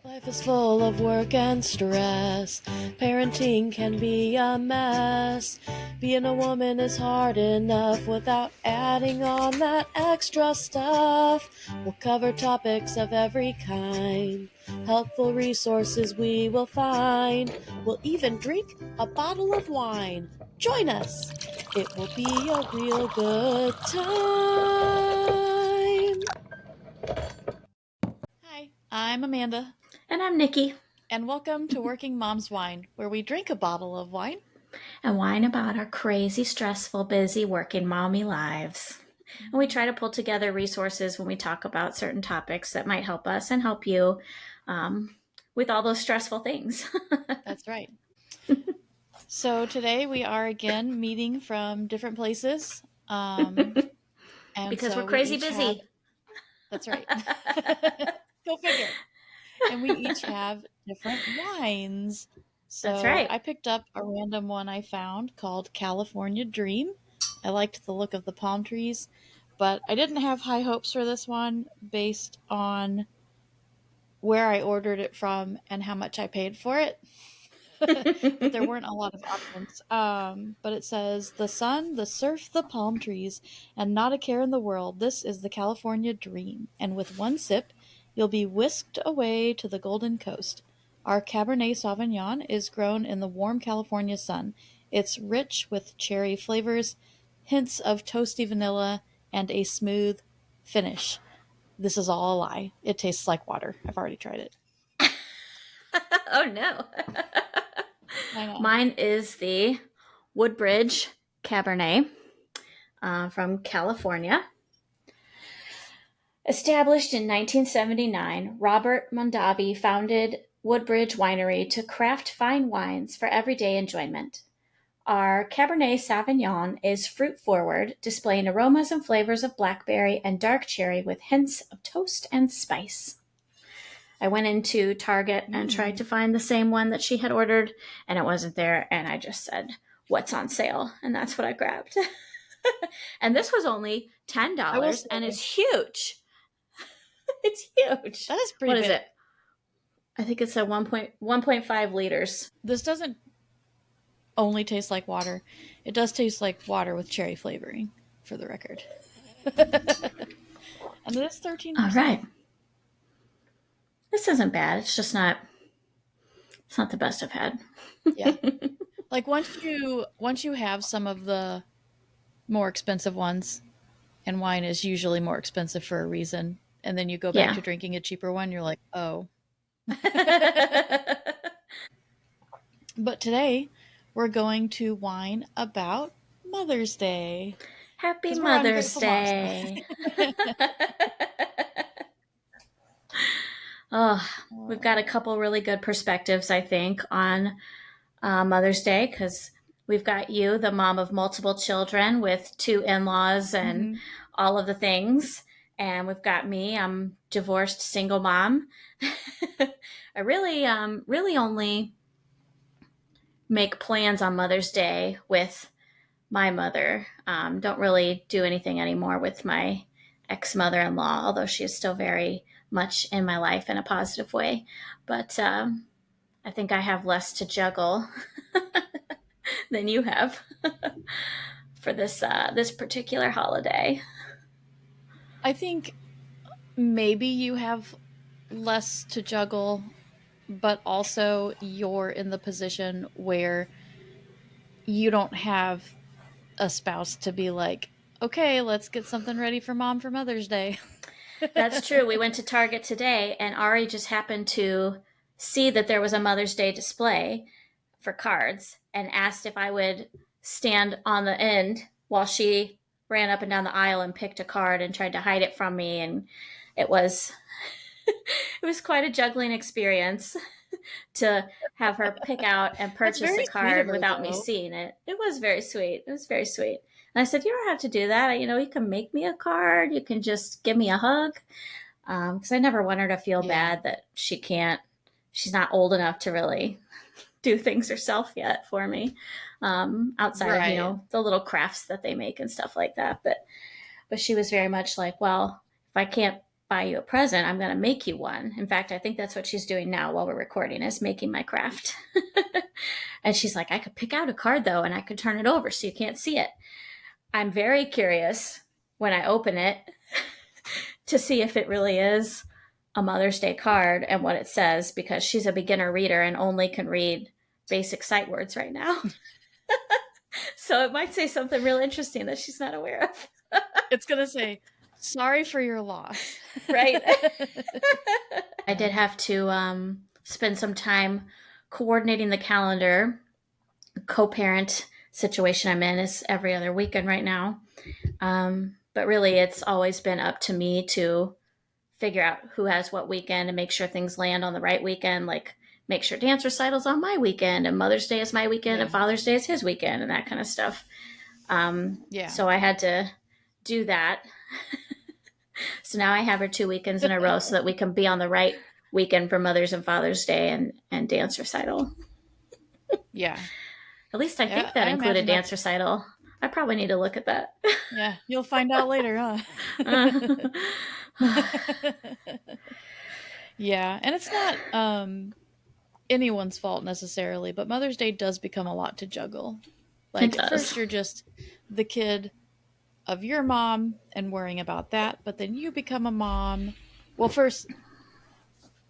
Life is full of work and stress. Parenting can be a mess. Being a woman is hard enough without adding on that extra stuff. We'll cover topics of every kind. Helpful resources we will find. We'll even drink a bottle of wine. Join us. It will be a real good time. Hi, I'm Amanda. And I'm Nikki, And welcome to Working Mom's Wine, where we drink a bottle of wine. and whine about our crazy, stressful, busy, working mommy lives. And we try to pull together resources when we talk about certain topics that might help us and help you with all those stressful things. That's right. So today we are again meeting from different places. And Because we're so we crazy each have, busy. that's right. Go figure. And we each have different wines. That's So right. I picked up a random one I found called California Dream. I liked the look of the palm trees, but I didn't have high hopes for this one based on where I ordered it from and how much I paid for it. But there weren't a lot of options. But it says the sun, the surf, the palm trees, and not a care in the world. This is the California dream. And with one sip, you'll be whisked away to the Golden Coast. Our Cabernet Sauvignon is grown in the warm California sun. It's rich with cherry flavors, hints of toasty vanilla, and a smooth finish. This is all a lie. It tastes like water. I've already tried it. Oh no. I know. Mine is the Woodbridge Cabernet from California. Established in 1979, Robert Mondavi founded Woodbridge Winery to craft fine wines for everyday enjoyment. Our Cabernet Sauvignon is fruit forward, displaying aromas and flavors of blackberry and dark cherry with hints of toast and spice. I went into Target and tried to find the same one that she had ordered, and it wasn't there. And I just said, "What's on sale?" And that's what I grabbed. And this was only I will $10, and say it's huge. It's huge. that is pretty What is big. it? I think it's a 1.5 liters. This doesn't only taste like water. It does taste like water with cherry flavoring, for the record. And it is All 13%. right. This isn't bad. It's not the best I've had. Yeah. Like once you have some of the more expensive ones, and wine is usually more expensive for a reason, and then you go back Yeah. to drinking a cheaper one, you're like, "Oh." But today we're going to whine about Mother's Day Happy because we're Mother's ungrateful moms. Day. Oh, we've got a couple really good perspectives, I think, on Mother's Day because we've got you, the mom of multiple children with two in laws and Mm-hmm. all of the things. And we've got me, I'm divorced single mom. I really only make plans on Mother's Day with my mother. Don't really do anything anymore with my ex mother in law, although she is still very much in my life in a positive way. But I think I have less to juggle than you have for this particular holiday. I think maybe you have less to juggle, but also you're in the position where you don't have a spouse to be like, okay, let's get something ready for mom for Mother's Day. That's true. We went to Target today, and Ari just happened to see that there was a Mother's Day display for cards and asked if I would stand on the end while she ran up and down the aisle and picked a card and tried to hide it from me. And it was it was quite a juggling experience to have her pick out and That's purchase a very sweet of card her, without me though. seeing it. It was very sweet. It was very sweet. And I said, "You don't have to do that. You can make me a card. You can just give me a hug." Because I never want her to feel Yeah. bad that she's not old enough to really do things herself yet for me, outside of Right. the little crafts that they make and stuff like that. But she was very much like, well, if I can't buy you a present. I'm going to make you one. In fact, I think that's what she's doing now while we're recording, is making my craft. And she's like, I could pick out a card though, and I could turn it over so you can't see it. I'm very curious when I open it to see if it really is a Mother's Day card and what it says, because she's a beginner reader and only can read basic sight words right now. So it might say something real interesting that she's not aware of. It's going to say, sorry for your loss. Right. I did have to spend some time coordinating the calendar. Co-parent situation I'm in is every other weekend right now. But really, it's always been up to me to figure out who has what weekend and make sure things land on the right weekend. Like, make sure dance recital's on my weekend, and Mother's Day is my weekend, Yeah. and Father's Day is his weekend, and that kind of stuff. Yeah. So I had to do that. So now I have her 2 weekends in a row so that we can be on the right weekend for Mother's and Father's Day and dance recital. Yeah. At least I think Yeah, that I included imagine dance that's, recital. I probably need to look at that. yeah, you'll find out later, huh? Yeah, and it's not anyone's fault necessarily, but Mother's Day does become a lot to juggle. It Like at does. first you're just the kid of your mom and worrying about that, but then you become a mom. Well, first,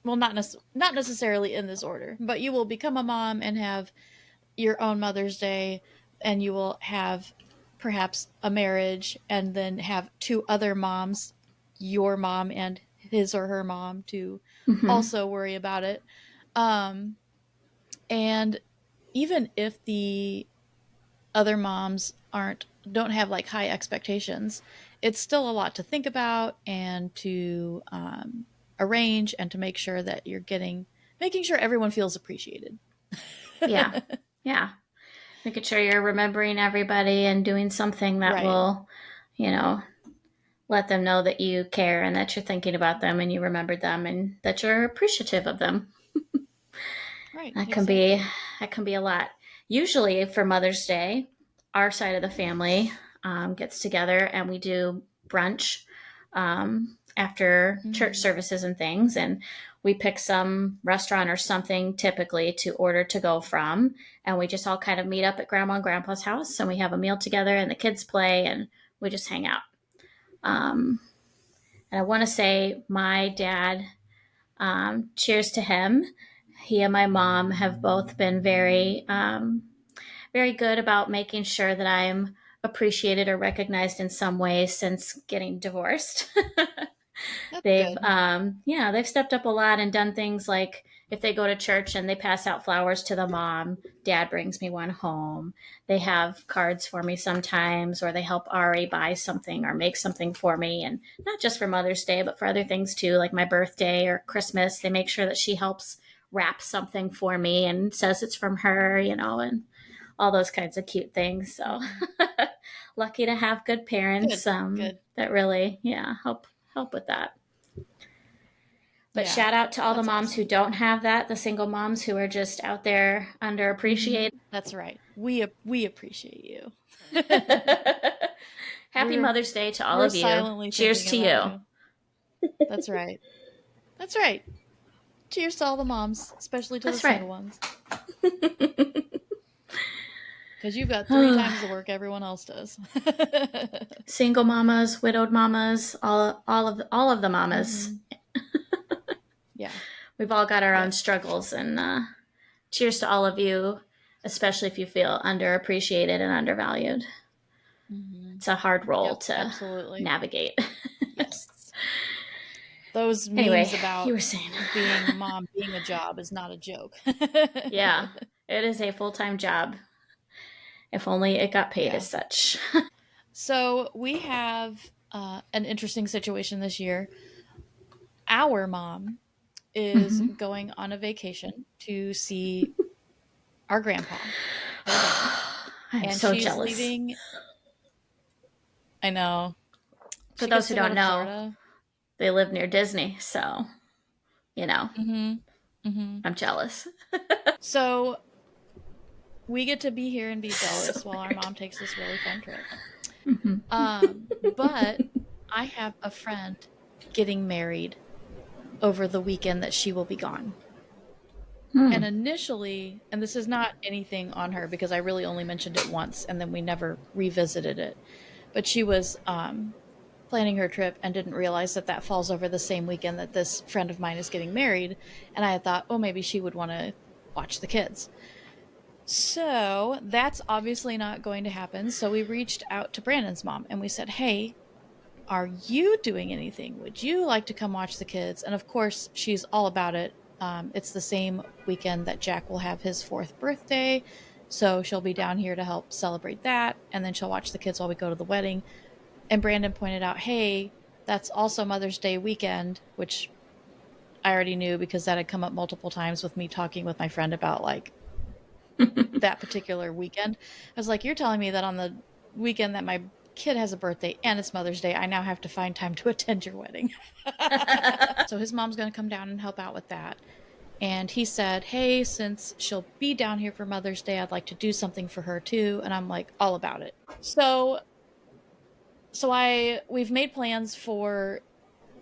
well, not necessarily in this order, but you will become a mom and have your own Mother's Day, and you will have perhaps a marriage, and then have two other moms, your mom and his or her mom, to Mm-hmm. also worry about it. Um, and even if the other moms aren't don't have like high expectations, it's still a lot to think about and to arrange and to make sure that you're getting making sure everyone feels appreciated. Yeah. Yeah. Making sure you're remembering everybody and doing something that Right. will, you know, let them know that you care and that you're thinking about them and you remembered them and that you're appreciative of them. Right. That can be Exactly. that can be a lot. Usually for Mother's Day, our side of the family gets together and we do brunch after church Mm-hmm. services and things, and we pick some restaurant or something typically to order to go from, and we just all kind of meet up at Grandma and Grandpa's house, and we have a meal together, and the kids play, and we just hang out. Um, and I want to say my dad, cheers to him. He and my mom have both been very good about making sure that I'm appreciated or recognized in some way since getting divorced. That's They've good. yeah, they've stepped up a lot and done things like, if they go to church and they pass out flowers to the mom, dad brings me one home. They have cards for me sometimes, or they help Ari buy something or make something for me, and not just for Mother's Day but for other things too, like my birthday or Christmas. They make sure that she helps wrap something for me and says it's from her, and all those kinds of cute things. So Mm-hmm. lucky to have good Good. parents Good. that really, yeah, help with that. But Yeah. shout out to all the That's moms who awesome. don't have that, the single moms who are just out there Mm-hmm. underappreciated. That's right. We appreciate you. Happy we're Mother's Day to all we're of you. silently Cheers thinking to about you. you. That's right. That's right. Cheers to all the moms, especially to the That's right. single ones, because you've got three times the work everyone else does. Single mamas, widowed mamas, all of the mamas. Mm-hmm. Yeah. We've all got our own Yep. struggles, and cheers to all of you, especially if you feel underappreciated and undervalued. Mm-hmm. It's a hard role Yep. to Absolutely. navigate. Yes. Those Anyway, memes you about were saying. being a mom being a job is not a joke. Yeah, it is a full time job. If only it got paid Yeah. as such. So we have an interesting situation this year. Our mom is Mm-hmm. going on a vacation to see our grandpa, her dad, I'm and so she's jealous. leaving. I know. For She those gets who to go don't to know, Florida. they live near Disney, so, you know, Mm-hmm. Mm-hmm. I'm jealous. So we get to be here and be So jealous while our weird. mom takes this really fun trip. Mm-hmm. But I have a friend getting married over the weekend that she will be gone. And Hmm. initially, and this is not anything on her because I really only mentioned it once and then we never revisited it, but she was planning her trip and didn't realize that that falls over the same weekend that this friend of mine is getting married. And I had thought, oh, maybe she would want to watch the kids. So that's obviously not going to happen. So we reached out to Brandon's mom and we said, hey, are you doing anything? Would you like to come watch the kids? And of course, she's all about it. It's the same weekend that Jack will have his fourth birthday. So she'll be down here to help celebrate that. And then she'll watch the kids while we go to the wedding. And Brandon pointed out, hey, that's also Mother's Day weekend, which I already knew because that had come up multiple times with me talking with my friend about like that particular weekend. I was like, you're telling me that on the weekend that my kid has a birthday and it's Mother's Day, I now have to find time to attend your wedding. So his mom's going to come down and help out with that. And he said, hey, since she'll be down here for Mother's Day, I'd like to do something for her too. And I'm like, all about it. So we've made plans for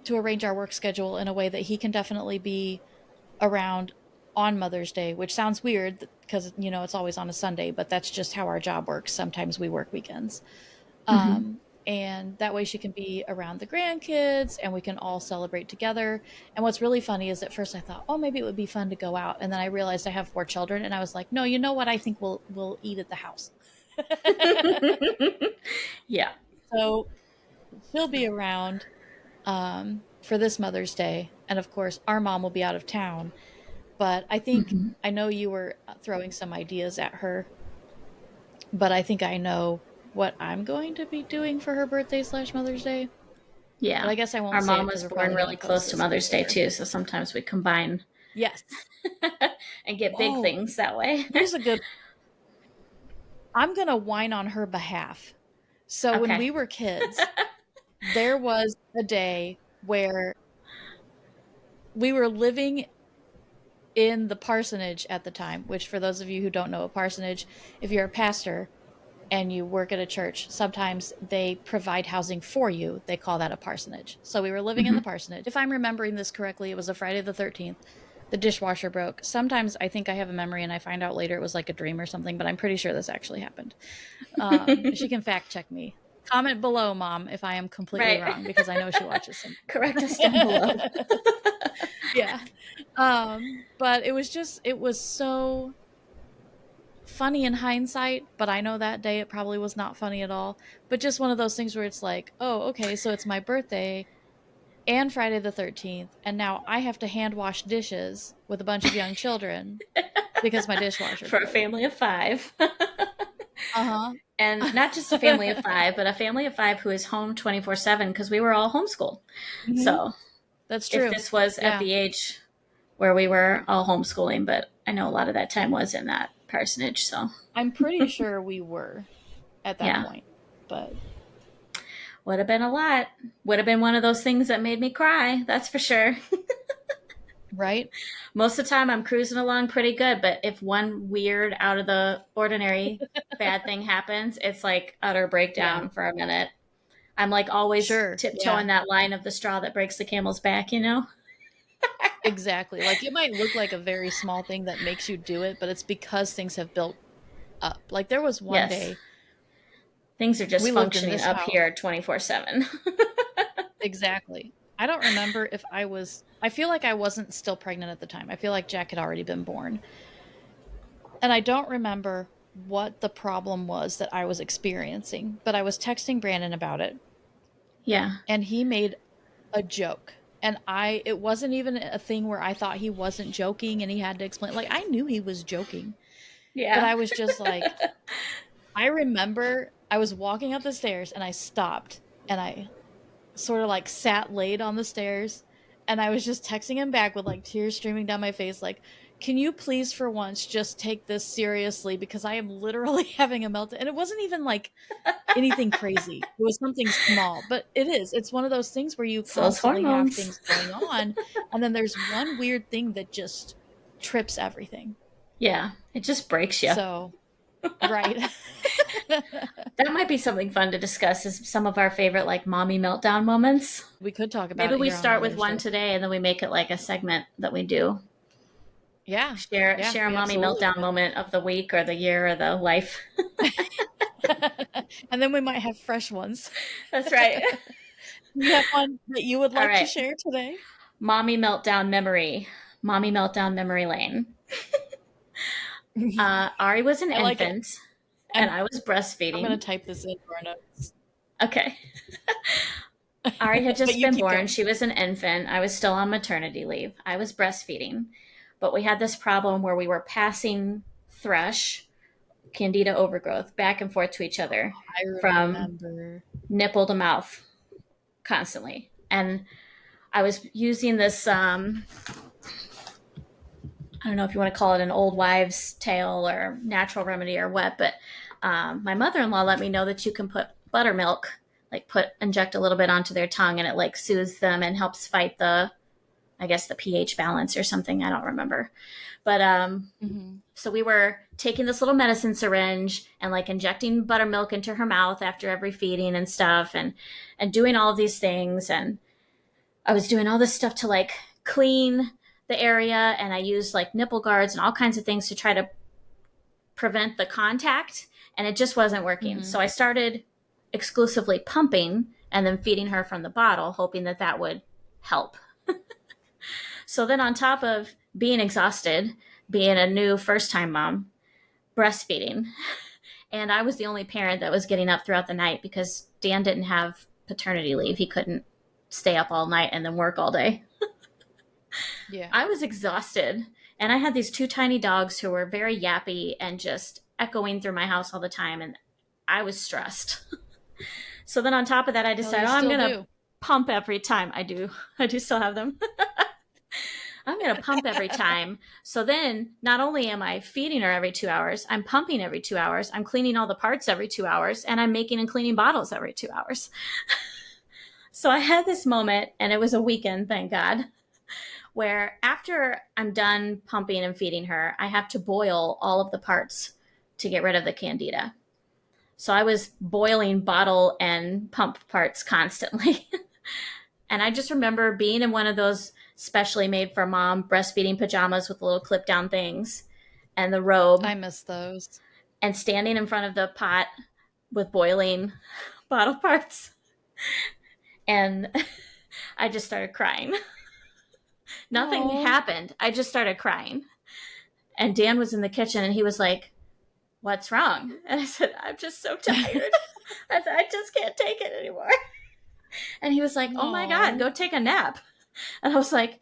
to arrange our work schedule in a way that he can definitely be around on Mother's Day, which sounds weird because it's always on a Sunday, but that's just how our job works. Sometimes we work weekends. Hmm. And that way she can be around the grandkids and we can all celebrate together. And what's really funny is at first I thought, oh, maybe it would be fun to go out. And then I realized I have 4 children and I was like, no, you know what? I think we'll eat at the house. Yeah. So she'll be around for this Mother's Day. And of course, our mom will be out of town. But Hmm. I know you were throwing some ideas at her, but I think I know what I'm going to be doing for her birthday slash Mother's Day. But Yeah. I guess I Our won't say it mom because was we're born probably going really to post close to this a week Mother's Day later. too, so sometimes we combine Yes. and get big Oh, things that way. here's a good. I'm going to whine on her behalf. So when Okay. we were kids, there was a day where we were living in the parsonage at the time, which for those of you who don't know a parsonage, if you're a pastor, and you work at a church, sometimes they provide housing for you. They call that a parsonage. So we were living in Hmm. the parsonage. If I'm remembering this correctly, it was a Friday the 13th. The dishwasher broke. Sometimes I think I have a memory and I find out later it was like a dream or something, but I'm pretty sure this actually happened. She can fact check me. Comment below, Mom, if I am completely Right. wrong, because I know she watches some. Correct us down below. Yeah. But it was so funny in hindsight, but I know that day it probably was not funny at all. But just one of those things where it's like, oh, okay, so it's my birthday and Friday the 13th, and now I have to hand wash dishes with a bunch of young children because my dishwasher For a broke. family of five. Uh And not just a family of huh. five, but a family of five who is home 24/7 because we were all homeschooled. Hmm. So That's if true. this was at Yeah. the age where we were all homeschooling, but I know a lot of that time was in that parsonage. So I'm pretty sure we were at that yeah, point. But would have been a lot. Would have been one of those things that made me cry. That's for sure. right? Most of the time, I'm cruising along pretty good, but if one weird, out of the ordinary bad thing happens, it's like utter Yeah. breakdown for a minute. I'm like always Sure. Yeah. tiptoeing that line of the straw that breaks the camel's back, you know? Exactly. Like it might look like a very small thing that makes you do it, but it's because things have built up. Like there was one Yes. day Things are just we lived in functioning this up house. here 24/7. Exactly. I don't remember if I feel like I wasn't still pregnant at the time. I feel like Jack had already been born. And I don't remember what the problem was that I was experiencing, but I was texting Brandon about it Yeah. and he made a joke. And it wasn't even a thing where I thought he wasn't joking and he had to explain. Like I knew he was joking, but Yeah. I was just like, I remember I was walking up the stairs and I stopped and I sort of like sat laid on the stairs and I was just texting him back with like tears streaming down my face like, can you please for once just take this seriously because I am literally having a meltdown. And it wasn't even like anything crazy. It was something small, but it's one of those things where you It's those constantly have hormones. things going on and then there's one weird thing that just trips everything. Yeah. It just breaks you. So, Right. That might be something fun to discuss is some of our favorite like mommy meltdown moments. We could talk about Maybe it we here on start with Mother's one Day. today and then we make it like a segment that we do. Yeah. Yeah, Share a we mommy absolutely meltdown could. moment of the week or the year or the life. And then we might have fresh ones. That's right. Do you have one that you would All like to right. share today? Mommy meltdown memory. Mommy meltdown memory lane. Ari was an I like it. infant and I'm I was I'm gonna breastfeeding. type this into our notes. Okay. Ari had But just you been keep born. going. She was an infant. I was still on maternity leave. I was breastfeeding. But we had this problem where we were passing thrush, candida overgrowth, back and forth to each other I from remember. nipple to mouth constantly. And I was using this, I don't know if you want to call it an old wives' tale or natural remedy or what, but my mother in law let me know that you can put buttermilk, like inject a little bit onto their tongue and it like soothes them and helps fight I guess the pH balance or something. I don't remember. But Mhm. so we were taking this little medicine syringe and like injecting buttermilk into her mouth after every feeding and stuff and doing all of these things. And I was doing all this stuff to like clean the area and I used like nipple guards and all kinds of things to try to prevent the contact and it just wasn't working. So Mhm. I started exclusively pumping and then feeding her from the bottle hoping that that would help. So then on top of being exhausted, being a new first time mom, breastfeeding, and I was the only parent that was getting up throughout the night because Dan didn't have paternity leave. He couldn't stay up all night and then work all day. Yeah. I was exhausted. And I had these two tiny dogs who were very yappy and just echoing through my house all the time. And I was stressed. So then on top of that, I Hell, decided, you oh, I'm still going to do. pump every time. I do. I do still have them. I'm going to pump every time. So then not only am I feeding her every 2 hours, I'm pumping every 2 hours. I'm cleaning all the parts every 2 hours and I'm making and cleaning bottles every 2 hours. So I had this moment and it was a weekend, thank God, where after I'm done pumping and feeding her, I have to boil all of the parts to get rid of the candida. So I was boiling bottle and pump parts constantly. And I just remember being in one of those specially made for mom breastfeeding pajamas with little clip down things and the robe I miss those. and standing in front of the pot with boiling bottle parts. And I just started crying. Nothing Oh, happened. I just started crying. And Dan was in the kitchen and he was like, "What's wrong?" And I said, "I'm just so tired. I just can't take it anymore." And he was like, "Oh my God, no. go take a nap." And I was like,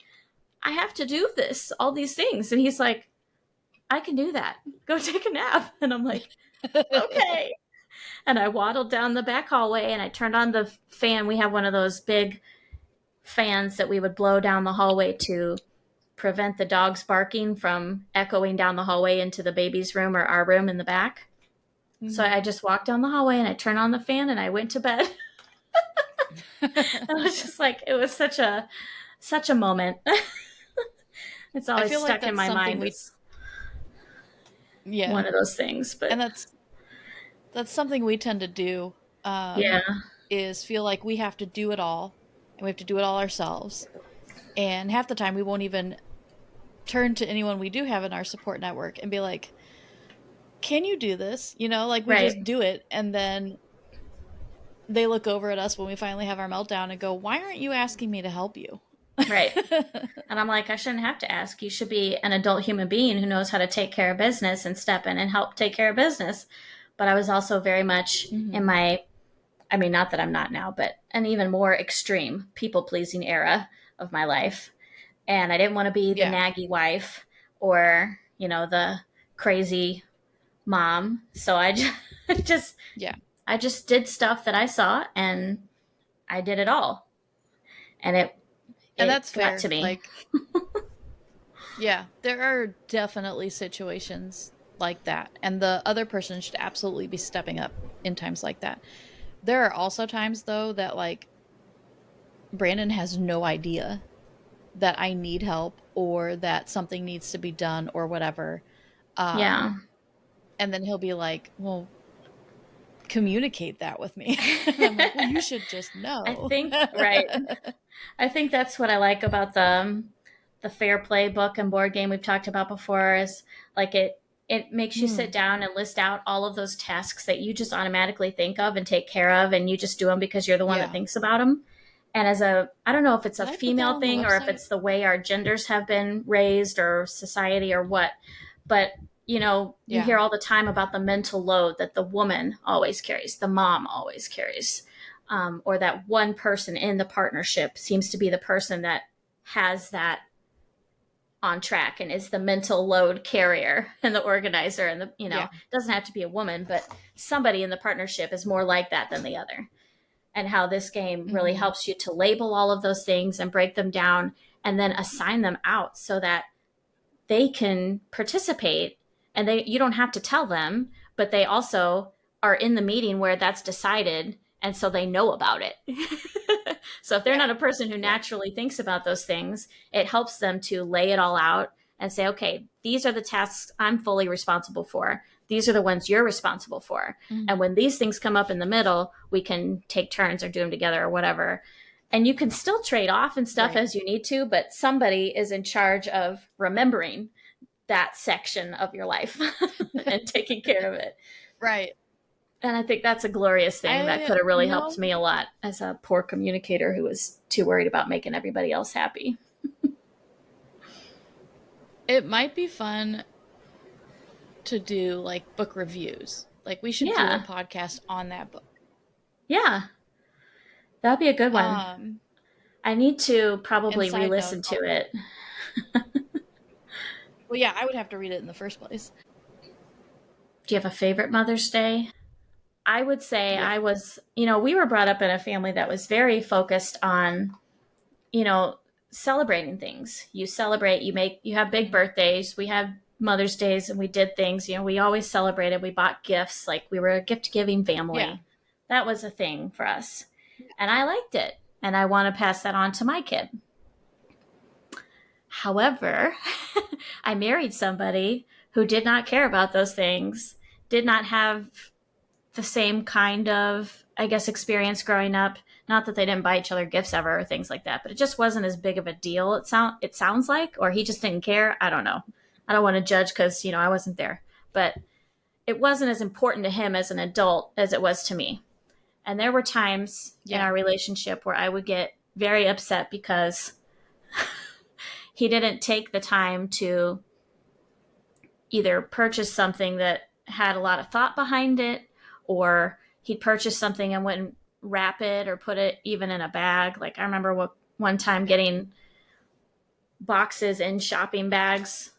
"I have to do this, all these things." And he's like, "I can do that. Go take a nap." And I'm like, "Okay." And I waddled down the back hallway and I turned on the fan. We have one of those big fans that we would blow down the hallway to prevent the dogs barking from echoing down the hallway into the baby's room or our room in the back. So Mhm. I just walked down the hallway and I turned on the fan and I went to bed. I was just like, it was such a moment. It's I always feel like stuck in that's my something mind we as yeah. one of those things. And But that's something we tend to do, um, yeah, is feel like we have to do it all, and we have to do it all ourselves. And half the time, we won't even turn to anyone we do have in our support network and be like, "Can you do this?" You know, like we right, just do it, and then they look over at us when we finally have our meltdown and go, "Why aren't you asking me to help you?" right. And I'm like, I shouldn't have to ask. You should be an adult human being who knows how to take care of business and step in and help take care of business. But I was also very much in Mhm. my, I mean, not that I'm not now, but an even more extreme people pleasing era of my life. And I didn't want to be the Yeah. naggy wife or, the crazy mom. So just, Yeah. I just did stuff that I saw and I did it all. And And it that's got to fair. me. Like, yeah, there are definitely situations like that. And the other person should absolutely be stepping up in times like that. There are also times, though, that like Brandon has no idea that I need help or that something needs to be done or whatever. Um, Yeah. And then he'll be like, well, communicate that with me. And I'm like, well, you should just I know. think right. I think that's what I like about the Fair Play book and board game we've talked about before is like it makes you sit Hmm. down and list out all of those tasks that you just automatically think of and take care of, and you just do them because you're the one that Yeah. thinks about them. And as a, I don't know if it's a Did I put that female on the thing or if website? it's the way our genders have been raised or society or what, but you Yeah. hear all the time about the mental load that the woman always carries, the mom always carries, or that one person in the partnership seems to be the person that has that on track and is the mental load carrier and the organizer and the Yeah. doesn't have to be a woman, but somebody in the partnership is more like that than the other. And how this game really Hmm. helps you to label all of those things and break them down and then assign them out so that they can participate, and they you don't have to tell them, but they also are in the meeting where that's decided, and so they know about it. So if they're Yeah. not a person who Yeah. naturally thinks about those things, it helps them to lay it all out and say, okay, these are the tasks I'm fully responsible for, these are the ones you're responsible for, and Hmm. when these things come up in the middle, we can take turns or do them together or whatever. And you can still trade off and stuff Right. as you need to, but somebody is in charge of remembering that section of your life and taking care of it. Right. And I think that's a glorious thing that I, could have really you helped know, me a lot as a poor communicator who was too worried about making everybody else happy. it might be fun to do like book reviews. Like we should do a Yeah. podcast on that book. Yeah. That'd be a good one. Um, I need to and probably side note, re-listen to it. well, yeah, I would have to read it in the first place. Do you have a favorite Mother's Day? I would say Yeah. I was, we were brought up in a family that was very focused on, you know, celebrating things. You celebrate, you have big Mhm. birthdays. We had Mother's Days and we did things, we always celebrated. We bought gifts, like we were a gift giving Yeah. family. That was a thing for us. And I liked it. And I want to pass that on to my kid. However, I married somebody who did not care about those things, did not have the same kind of, I guess, experience growing up. Not that they didn't buy each other gifts ever or things like that, but it just wasn't as big of a deal. It sounds like, or he just didn't care. I don't know. I don't want to judge because I wasn't there, but it wasn't as important to him as an adult as it was to me. And there were times in Yeah. our relationship where I would get very upset because he didn't take the time to either purchase something that had a lot of thought behind it, or he'd purchase something and wouldn't wrap it or put it even in a bag. Like I remember one time getting boxes in shopping bags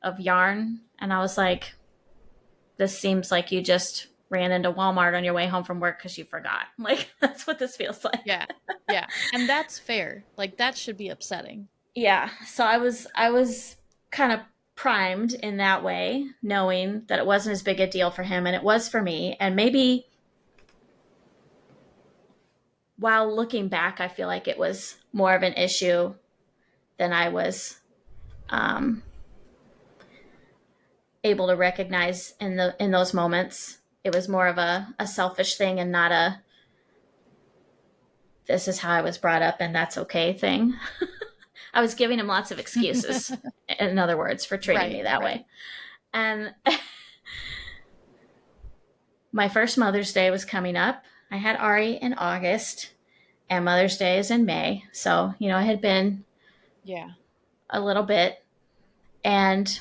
of yarn, and I was like, this seems like you just ran into Walmart on your way home from work because you forgot. Like that's what this feels like. Yeah. Yeah. And that's fair. Like that should be upsetting. Yeah, so I was kind of primed in that way, knowing that it wasn't as big a deal for him and it was for me. And maybe while looking back, I feel like it was more of an issue than I was um, able to recognize in those moments. It was more of a selfish thing and not a this is how I was brought up and that's okay thing. I was giving him lots of excuses, in other words, for treating Right. me that Right. way. And my first Mother's Day was coming up. I had Ari in August, and Mother's Day is in May. So, it had been Yeah. a little bit. And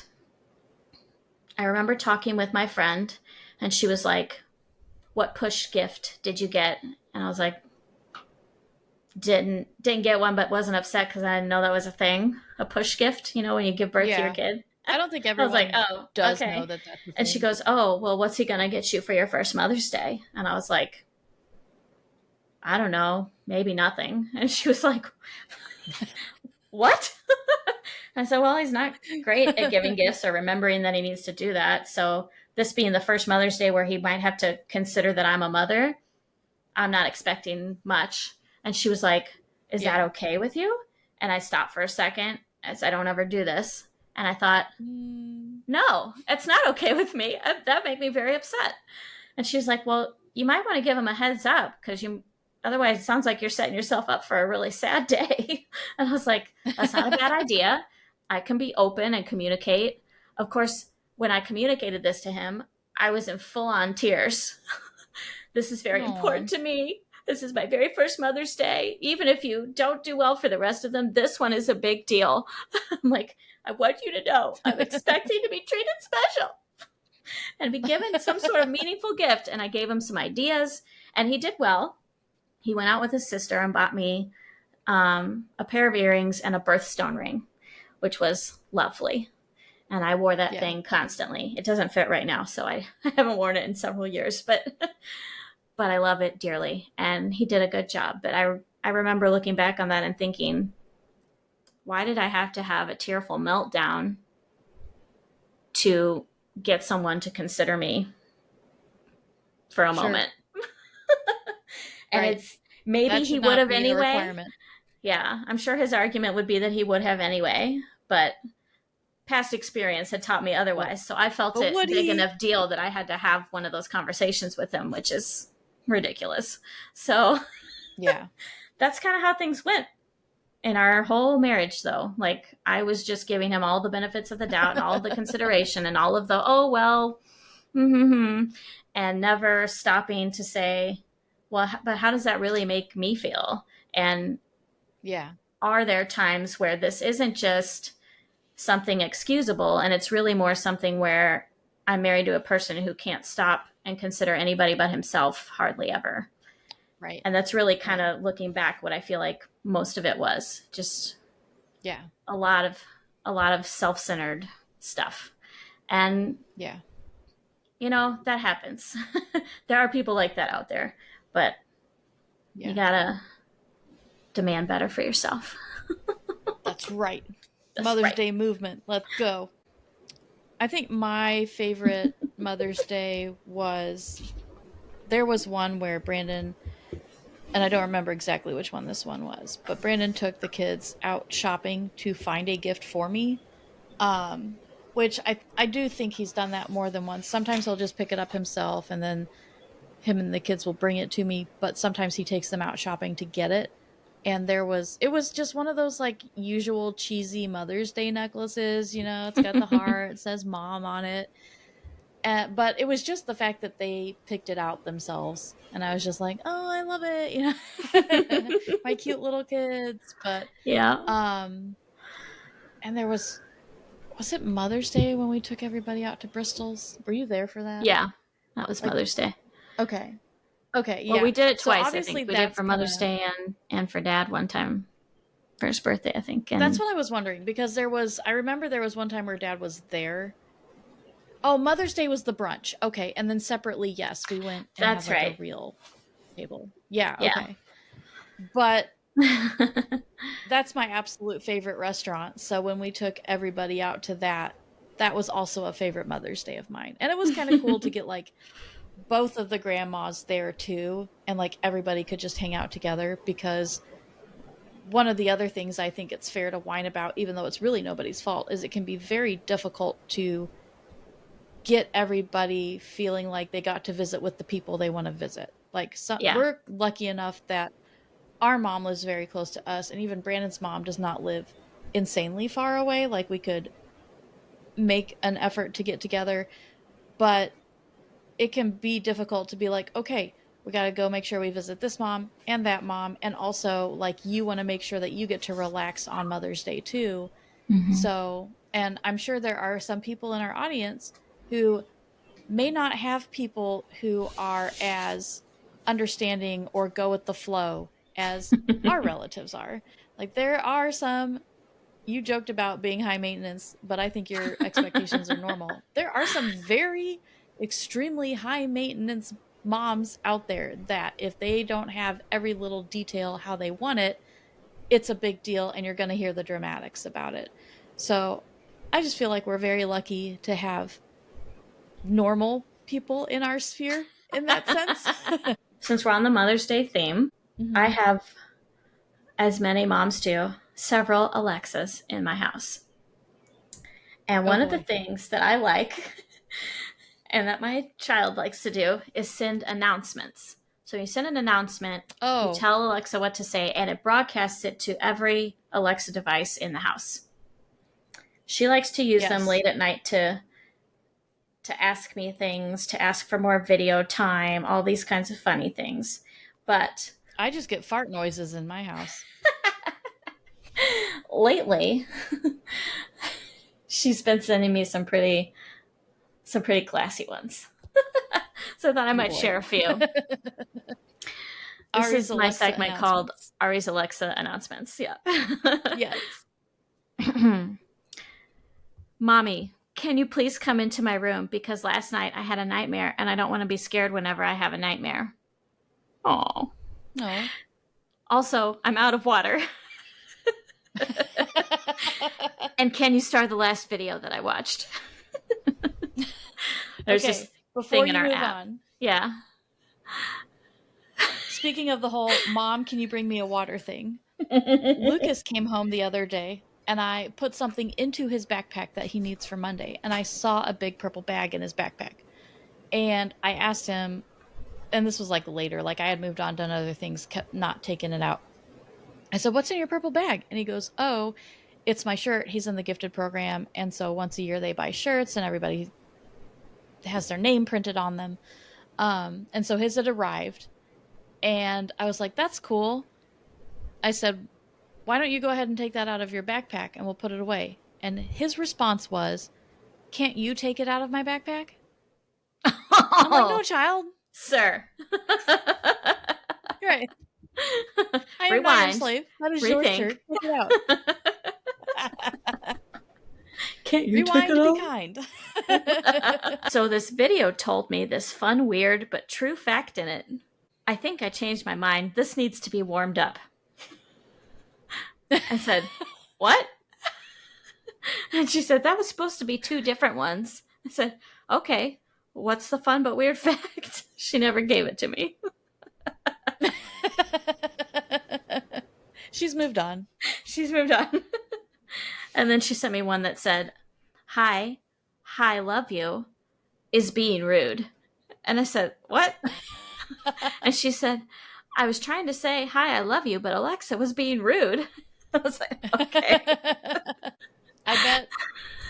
I remember talking with my friend, and she was like, what push gift did you get? And I was like, didn't get one, but wasn't upset because I didn't know that was a thing, a push gift, when you give birth to your Yeah. kid. I don't think I was like, everyone oh, does know okay. that that's a And she thing. goes, oh, well, what's he going to get you for your first Mother's Day? And I was like, I don't know, maybe nothing. And she was like, what? I said, well, he's not great at giving gifts or remembering that he needs to do that. So, this being the first Mother's Day where he might have to consider that I'm a mother, I'm not expecting much. And she was like, is that Yeah. okay with you? And I stopped for a second as I don't ever do this. And I thought, Mm. no, it's not okay with me. That made me very upset. And she's like, well, you might want to give him a heads up because you, otherwise it sounds like you're setting yourself up for a really sad day. And I was like, that's not a bad idea. I can be open and communicate. Of course, when I communicated this to him, I was in full on tears. This is very important Oh. to me. This is my very first Mother's Day. Even if you don't do well for the rest of them, this one is a big deal. I'm like, I want you to know I'm expecting to be treated special and be given some sort of meaningful gift. And I gave him some ideas, and he did well. He went out with his sister and bought me a pair of earrings and a birthstone ring, which was lovely. And I wore that Yeah, thing constantly. It doesn't fit right now, so I haven't worn it in several years, but but I love it dearly. And he did a good job. But I remember looking back on that and thinking, why did I have to have a tearful meltdown to get someone to consider me for a sure. moment? And Right. it's maybe That he should would not have be a anyway. requirement. Yeah, I'm sure his argument would be that he would have anyway, but past experience had taught me But otherwise. So I felt but it would big he? enough deal that I had to have one of those conversations with him, which is ridiculous. So Yeah. that's kind of how things went in our whole marriage, though. Like, I was just giving him all the benefits of the doubt and all the consideration and all of the, oh, well, mm-hmm, and never stopping to say, well, but how does that really make me feel? And Yeah. are there times where this isn't just something excusable and it's really more something where I'm married to a person who can't stop and consider anybody but himself hardly ever? Right. And that's really kind Right. of looking back what I feel like most of it was just Yeah. a lot of self-centered stuff. And Yeah. that happens. There are people like that out there, but you Yeah. gotta demand better for yourself. That's right. That's Mother's right. Day movement. Let's go. I think my favorite Mother's Day was there was one where Brandon, and I don't remember exactly which one this one was, but Brandon took the kids out shopping to find a gift for me. Um, which I do think he's done that more than once. Sometimes he'll just pick it up himself and then him and the kids will bring it to me, but sometimes he takes them out shopping to get it. And it was just one of those like usual cheesy Mother's Day necklaces, it's got the heart, it says mom on it. But it was just the fact that they picked it out themselves. And I was just like, oh, I love it, my cute little kids. But, Yeah. um, and was it Mother's Day when we took everybody out to Bristol's? Were you there for that? Yeah. That was Like, Mother's Day. okay. Okay. Well, Yeah. we did it So twice, I obviously think. We did it that's for kind Mother's of, Day and for Dad one time for his birthday, I think. that's And what I was wondering because I remember there was one time where dad was there. Oh, Mother's Day was the brunch. Okay. And then separately, yes, we went and had that's like a right. real table. Yeah. Yeah. Okay. But that's my absolute favorite restaurant. So when we took everybody out to that, that was also a favorite Mother's Day of mine. And it was kind of cool to get like both of the grandmas there too. And like everybody could just hang out together because one of the other things I think it's fair to whine about, even though it's really nobody's fault, is it can be very difficult to get everybody feeling like they got to visit with the people they want to visit. Like, Yeah. we're lucky enough that our mom lives very close to us, and even Brandon's mom does not live insanely far away. Like, we could make an effort to get together, but it can be difficult to be like, okay, we got to go make sure we visit this mom and that mom. And also, like, you want to make sure that you get to relax on Mother's Day too. Hmm. So, and I'm sure there are some people in our audience who may not have people who are as understanding or go with the flow as our relatives are. Like, there are some, you joked about being high maintenance, but I think your expectations are normal. There are some very extremely high maintenance moms out there that if they don't have every little detail how they want it, it's a big deal and you're going to hear the dramatics about it. So I just feel like we're very lucky to have normal people in our sphere in that sense. Since we're on the Mother's Day theme, I Hmm. have, as many moms do, several Alexas in my house. And Oh one of the boy. things that I like and that my child likes to do is send announcements. So you send an announcement, you Oh, tell Alexa what to say, and it broadcasts it to every Alexa device in the house. She likes to use them yes. late at night to ask me things, to ask for more video time, all these kinds of funny things. But I just get fart noises in my house. lately, she's been sending me some pretty classy ones. So I thought I Oh might boy. share a few. This Ari's is my Alexa segment called announcements. Ari's Alexa announcements. Yeah. Yes. Mommy, can you please come into my room because last night I had a nightmare and I don't want to be scared whenever I have a nightmare. Oh. No. Also, I'm out of water. And can you start the last video that I watched? There's Okay, this before thing in you our move app. on, Yeah. speaking of the whole mom, can you bring me a water thing? Lucas came home the other day and I put something into his backpack that he needs for Monday, and I saw a big purple bag in his backpack. And I asked him, and this was like later, like I had moved on, done other things, kept not taking it out. I said, "What's in your purple bag?" And he goes, "Oh, it's my shirt." He's in the gifted program. And so once a year they buy shirts and everybody has their name printed on them. And so his had arrived. And I was like, "That's cool." I said, "Why don't you go ahead and take that out of your backpack and we'll put it away?" And his response was, "Can't you take it out of my backpack?" I'm like, "No, Oh, child. sir. You're right. I am not your Rewind. slave. That is your Rethink. shirt. Take it out." Can't you take it Rewind, be off? kind. So this video told me this fun, weird, but true fact in it. I think I changed my mind. This needs to be warmed up. I said, what? And she said, that was supposed to be two different ones. I said, okay, what's the fun but weird fact? She never gave it to me. She's moved on. She's moved on. And then she sent me one that said, hi, love you, is being rude. And I said, what? And she said, I was trying to say, hi, I love you, but Alexa was being rude. I was like, okay. I bet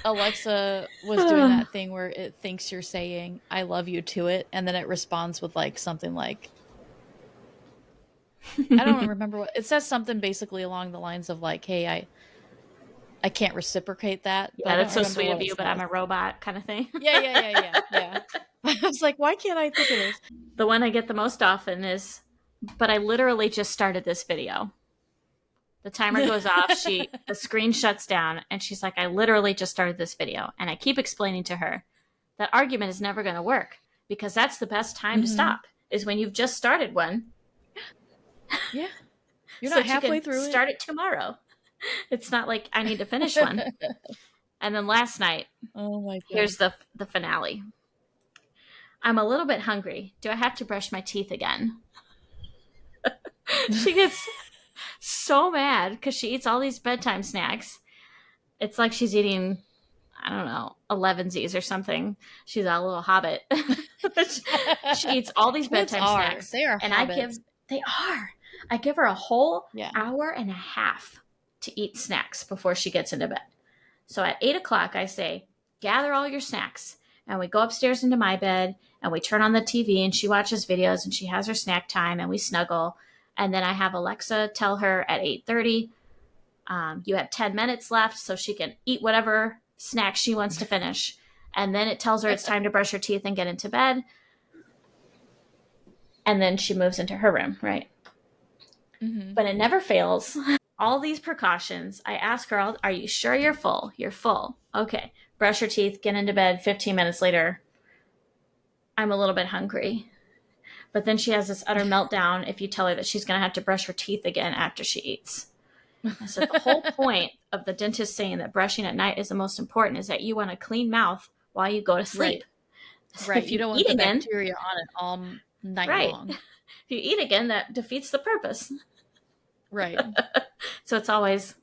Alexa was doing that thing where it thinks you're saying "I love you" to it, and then it responds with like something like, I don't remember what it says, something basically along the lines of like, "Hey, I can't reciprocate that," but I Yeah, don't that's so remember sweet what of it you, but I'm says. a robot kind of thing. Yeah. I was like, why can't I think of this? The one I get the most often is, but I literally just started this video. The timer goes off, the screen shuts down, and she's like, I literally just started this video. And I keep explaining to her that argument is never going to work because that's the best time to Hmm. stop, is when you've just started one Yeah, you're so not that you halfway can through it. start it tomorrow. It's not like I need to finish one. And then last night, Oh my here's gosh. the finale. I'm a little bit hungry. Do I have to brush my teeth again? She gets so mad because she eats all these bedtime snacks. It's like she's eating, I don't know, 11sies or something. She's a little hobbit. She eats all these Kids bedtime are. snacks, They are and hobbits. they are. I give her a whole Yeah. hour and a half to eat snacks before she gets into bed. So at 8 o'clock, I say, gather all your snacks. And we go upstairs into my bed and we turn on the TV and she watches videos and she has her snack time and we snuggle. And then I have Alexa tell her at 8:30, you have 10 minutes left so she can eat whatever snack she wants to finish. And then it tells her it's time to brush her teeth and get into bed. And then she moves into her room, right? Hmm. But it never fails. All these precautions. I ask her, are you sure you're full? You're full. Okay. Brush your teeth, get into bed. 15 minutes later, I'm a little bit hungry. But then she has this utter meltdown if you tell her that she's going to have to brush her teeth again after she eats. I said, the whole point of the dentist saying that brushing at night is the most important is that you want a clean mouth while you go to Right. sleep. Right. If You you don't want eat the again, bacteria on it all night right. long. If you eat again, that defeats the purpose. Right. So it's always,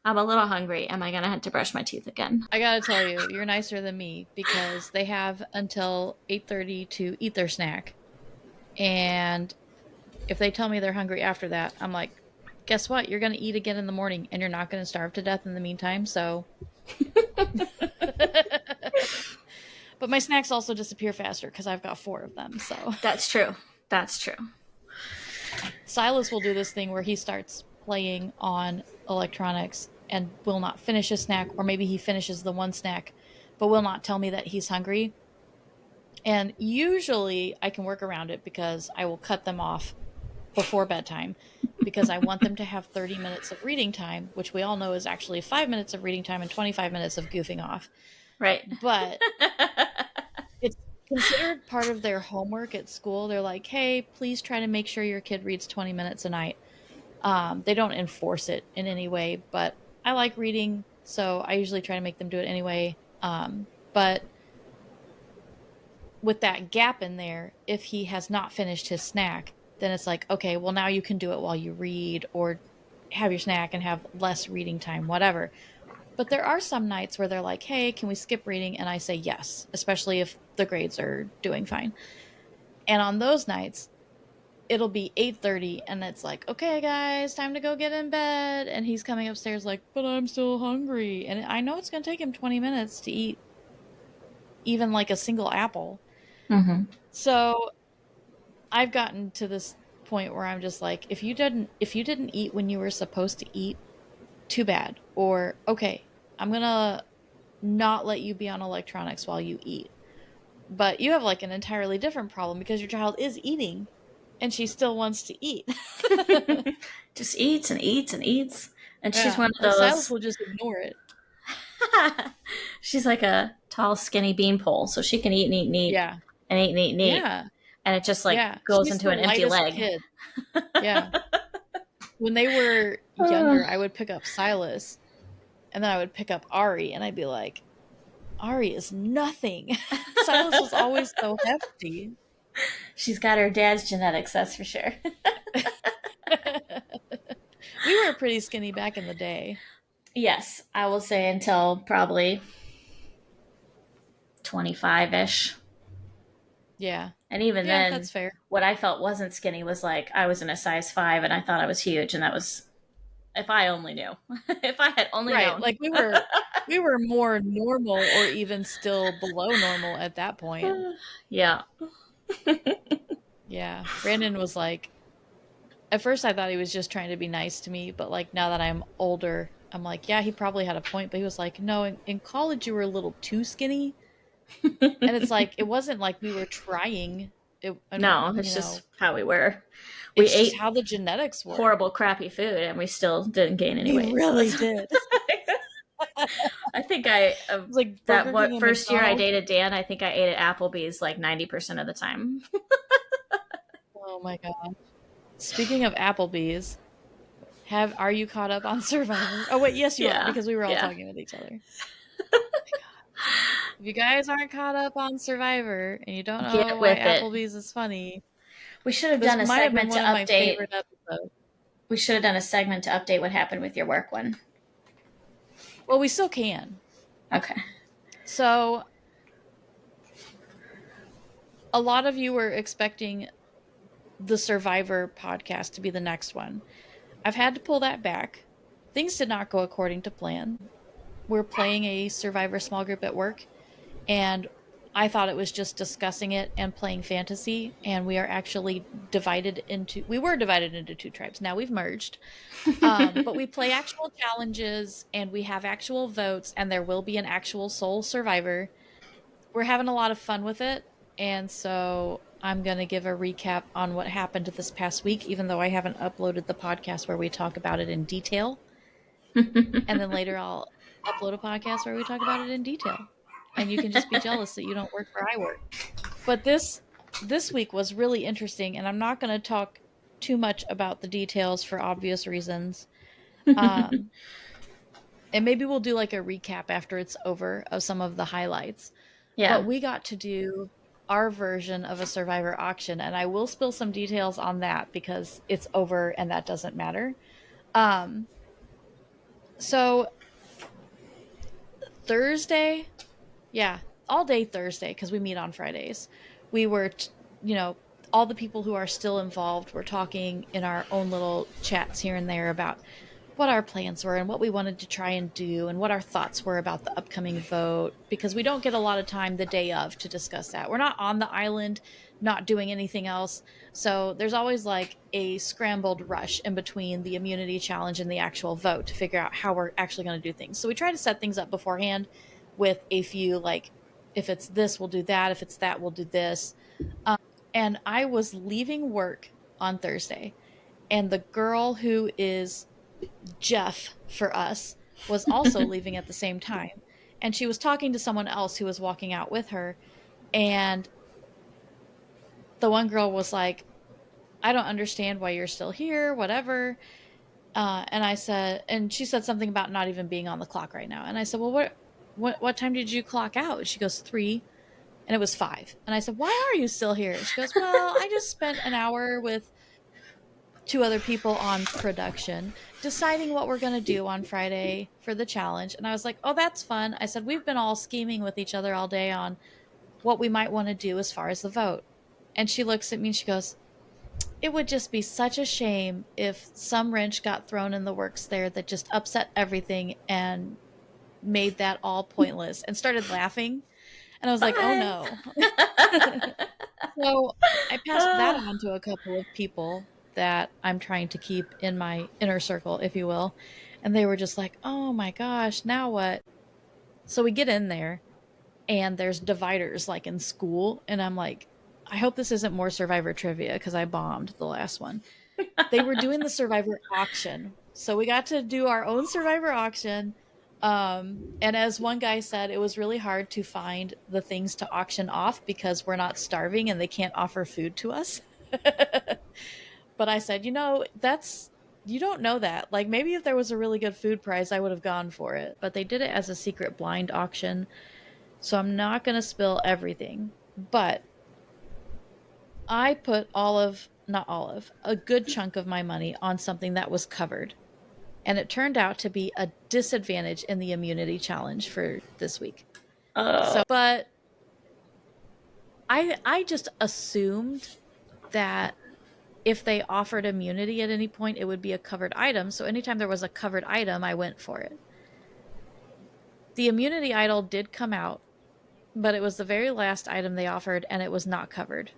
I'm a little hungry. Am I going to have to brush my teeth again? I gotta tell you, you're nicer than me because they have until 8:30 to eat their snack. And if they tell me they're hungry after that, I'm like, guess what? You're gonna eat again in the morning and you're not gonna starve to death in the meantime, so but my snacks also disappear faster because I've got four of them. So That's true. That's true. Silas will do this thing where he starts playing on electronics and will not finish a snack, or maybe he finishes the one snack, but will not tell me that he's hungry. And usually I can work around it because I will cut them off before bedtime because I want them to have 30 minutes of reading time, which we all know is actually 5 minutes of reading time and 25 minutes of goofing off. Right. But it's considered part of their homework at school. They're like, hey, please try to make sure your kid reads 20 minutes a night. They don't enforce it in any way, but I like reading, so I usually try to make them do it anyway. But with that gap in there, if he has not finished his snack, then it's like, okay, well, now you can do it while you read or have your snack and have less reading time, whatever. But there are some nights where they're like, hey, can we skip reading? And I say yes, especially if the grades are doing fine. And on those nights, it'll be 8:30 and it's like, okay, guys, time to go get in bed. And he's coming upstairs like, but I'm still hungry. And I know it's going to take him 20 minutes to eat even like a single apple. Mm-hmm. So I've gotten to this point where I'm just like, if you didn't eat when you were supposed to eat, too bad. Or okay, I'm gonna not let you be on electronics while you eat. But you have like an entirely different problem because your child is eating and she still wants to eat. Just eats and eats and eats. And she's Yeah, one of like Silas those. will just ignore it. She's like a tall, skinny beanpole, so she can eat and eat and eat Yeah, and eat and eat and eat. yeah, And it just like yeah. goes She's into the an empty lightest leg. kid. Yeah. When they were younger, I would pick up Silas and then I would pick up Ari and I'd be like, Ari is nothing. Silas was always so hefty. She's got her dad's genetics, that's for sure. We were pretty skinny back in the day. Yes, I will say until probably 25 ish. Yeah. And even Yeah, then, that's fair. what I felt wasn't skinny was like I was in a size 5 and I thought I was huge. And that was, if I only knew, if I had only Right. known. Like we were more normal or even still below normal at that point. Yeah. Yeah. Brandon was like, at first I thought he was just trying to be nice to me, but like now that I'm older, I'm like, yeah, he probably had a point, but he was like, no, in college you were a little too skinny. And it's like it wasn't like we were trying. It and No, it's just how we were. We it's just ate how the genetics work. horrible, crappy food and we still didn't gain any We weight. So really that's, did. I think It's like that Burger King what and first year I McDonald's. dated Dan, I think I ate at Applebee's like 90% of the time. Oh my god. Speaking of Applebee's, have are you caught up on Survivor? Oh wait, yes you are, Yeah. because we were all Yeah. talking with each other. If you guys aren't caught up on Survivor and you don't know Get why with it. Applebee's is funny, We should have this done a might have been segment to one of my update. favorite episodes. We should have done a segment to update what happened with your work one. Well, we still can. Okay. So, a lot of you were expecting the Survivor podcast to be the next one. I've had to pull that back. Things did not go according to plan. We're playing a Survivor small group at work, and I thought it was just discussing it and playing fantasy, and we are actually we were divided into two tribes. Now we've merged. But we play actual challenges and we have actual votes, and there will be an actual sole survivor. We're having a lot of fun with it, and so I'm going to give a recap on what happened this past week, even though I haven't uploaded the podcast where we talk about it in detail. And then later I'll upload a podcast where we talk about it in detail. And you can just be jealous that you don't work where I work. But this week was really interesting, and I'm not going to talk too much about the details for obvious reasons. Um, and maybe we'll do like a recap after it's over of some of the highlights. But Yeah. we got to do our version of a Survivor auction, and I will spill some details on that because it's over and that doesn't matter. Um, So Thursday, yeah, all day Thursday, because we meet on Fridays. We were, you know, all the people who are still involved were talking in our own little chats here and there about what our plans were and what we wanted to try and do and what our thoughts were about the upcoming vote, because we don't get a lot of time the day of to discuss that. We're not on the island, not doing anything else. So there's always like a scrambled rush in between the immunity challenge and the actual vote to figure out how we're actually going to do things. So we try to set things up beforehand with a few, like, if it's this, we'll do that. If it's that, we'll do this. And I was leaving work on Thursday, and the girl who is Jeff for us was also leaving at the same time. And she was talking to someone else who was walking out with her. And the one girl was like, I don't understand why you're still here, whatever. And I said, and she said something about not even being on the clock right now. And I said, well, what time did you clock out? She goes, 3. And it was 5. And I said, why are you still here? She goes, well, I just spent an hour with 2 other people on production deciding what we're going to do on Friday for the challenge. And I was like, oh, that's fun. I said, we've been all scheming with each other all day on what we might want to do as far as the vote. And she looks at me and she goes, it would just be such a shame if some wrench got thrown in the works there that just upset everything and made that all pointless, and started laughing. And I was like, oh Fun. no. So I passed that Oh, on to a couple of people that I'm trying to keep in my inner circle, if you will. And they were just like, oh my gosh, now what? So we get in there, and there's dividers like in school. And I'm like, I hope this isn't more Survivor trivia because I bombed the last one. They were doing the Survivor auction. So we got to do our own Survivor auction. And as one guy said, it was really hard to find the things to auction off because we're not starving and they can't offer food to us. But I said, that's, you don't know that. Like, maybe if there was a really good food prize, I would have gone for it. But they did it as a secret blind auction. So I'm not going to spill everything. But I put not all of, a good chunk of my money on something that was covered. And it turned out to be a disadvantage in the immunity challenge for this week. oh, So, but I just assumed that if they offered immunity at any point, it would be a covered item. So anytime there was a covered item, I went for it. The immunity idol did come out, but it was the very last item they offered, and it was not covered.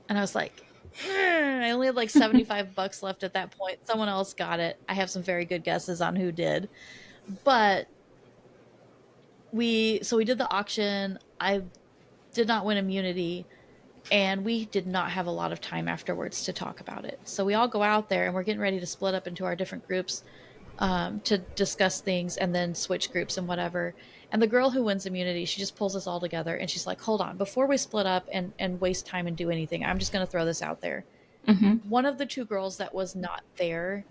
And I was like, I only had like $75 left at that point. Someone else got it. I have some very good guesses on who did. But we did the auction. I did not win immunity, and we did not have a lot of time afterwards to talk about it. So we all go out there and we're getting ready to split up into our different groups, to discuss things and then switch groups and whatever. And the girl who wins immunity, she just pulls us all together and she's like, hold on, before we split up and waste time and do anything, I'm just going to throw this out there. hmm. One of the 2 girls that was not there,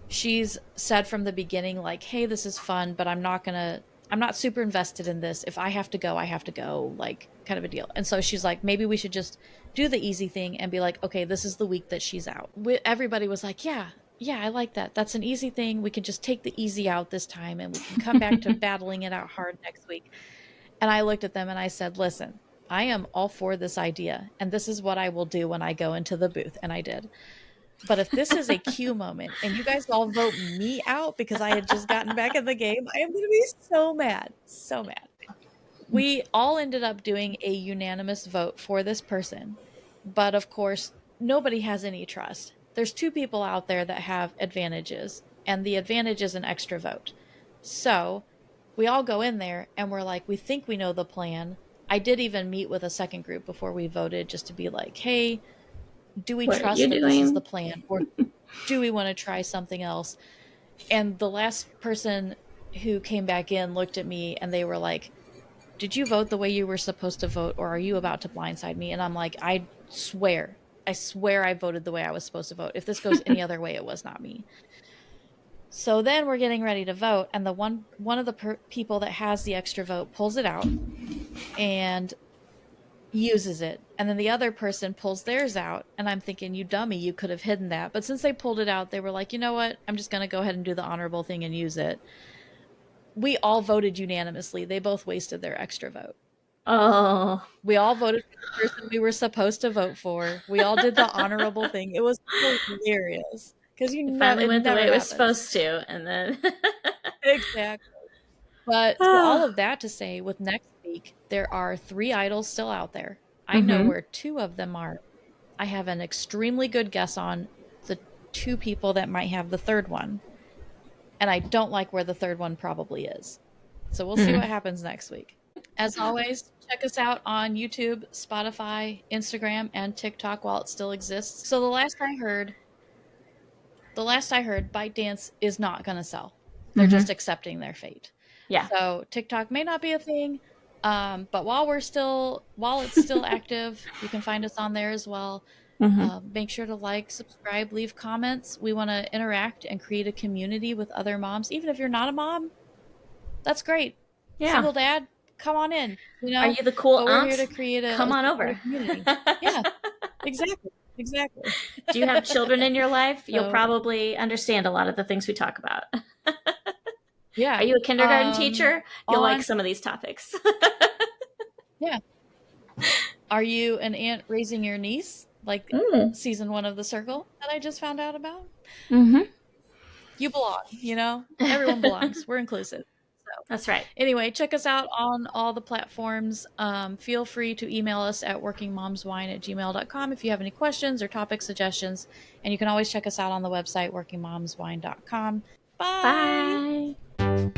she's said from the beginning, like, hey, this is fun, but I'm not super invested in this. If I have to go, I have to go, like, kind of a deal. And so she's like, maybe we should just do the easy thing and be like, okay, this is the week that she's out. Everybody was like, yeah, I like that. That's an easy thing. We can just take the easy out this time and we can come back to battling it out hard next week. And I looked at them and I said, listen, I am all for this idea. And this is what I will do when I go into the booth. And I did. But if this is a Q moment and you guys all vote me out because I had just gotten back in the game, I am going to be so mad. So mad. We all ended up doing a unanimous vote for this person. But of course, nobody has any trust. There's 2 people out there that have advantages, and the advantage is an extra vote. So we all go in there and we're like, we think we know the plan. I did even meet with a second group before we voted just to be like, hey, do we What are trust you that this is the doing? plan, or do we want to try something else? And the last person who came back in looked at me and they were like, did you vote the way you were supposed to vote, or are you about to blindside me? And I'm like, I swear I voted the way I was supposed to vote. If this goes any other way, it was not me. So then we're getting ready to vote, and the one of the people that has the extra vote pulls it out and uses it. And then the other person pulls theirs out. And I'm thinking, you dummy, you could have hidden that. But since they pulled it out, they were like, you know what? I'm just going to go ahead and do the honorable thing and use it. we all voted unanimously. They both wasted their extra vote. Oh. We all voted for the person we were supposed to vote for. We all did the honorable thing. It was hilarious because It finally it went the way never it was happens. supposed to, and then Exactly. But so all oh. of that to say, with next week, there are 3 idols still out there. I know Mm-hmm. where 2 of them are. I have an extremely good guess on the 2 people that might have the 3rd one, and I don't like where the 3rd one probably is. So we'll see what Mm. happens next week. As always, check us out on YouTube, Spotify, Instagram, and TikTok while it still exists. So the last I heard, ByteDance is not going to sell. They're Mm-hmm. just accepting their fate. Yeah. So TikTok may not be a thing, but while it's still active, you can find us on there as well. Mm-hmm. Make sure to like, subscribe, leave comments. We want to interact and create a community with other moms. Even if you're not a mom, that's great. Yeah. Single dad, come on in, Are you the cool but we're here to aunt? create Come a on supportive over. community. Yeah, exactly. Exactly. Do you have children in your life? You'll So, probably understand a lot of the things we talk about. yeah. Are you a kindergarten teacher? You'll like On some of these topics. Yeah. Are you an aunt raising your niece? Like Mm. season 1 of The Circle that I just found out about? Mm-hmm. You belong. Everyone belongs. We're inclusive. So, That's right. anyway, check us out on all the platforms. Feel free to email us at workingmomswine@gmail.com if you have any questions or topic suggestions. And you can always check us out on the website, workingmomswine.com. Bye. Bye.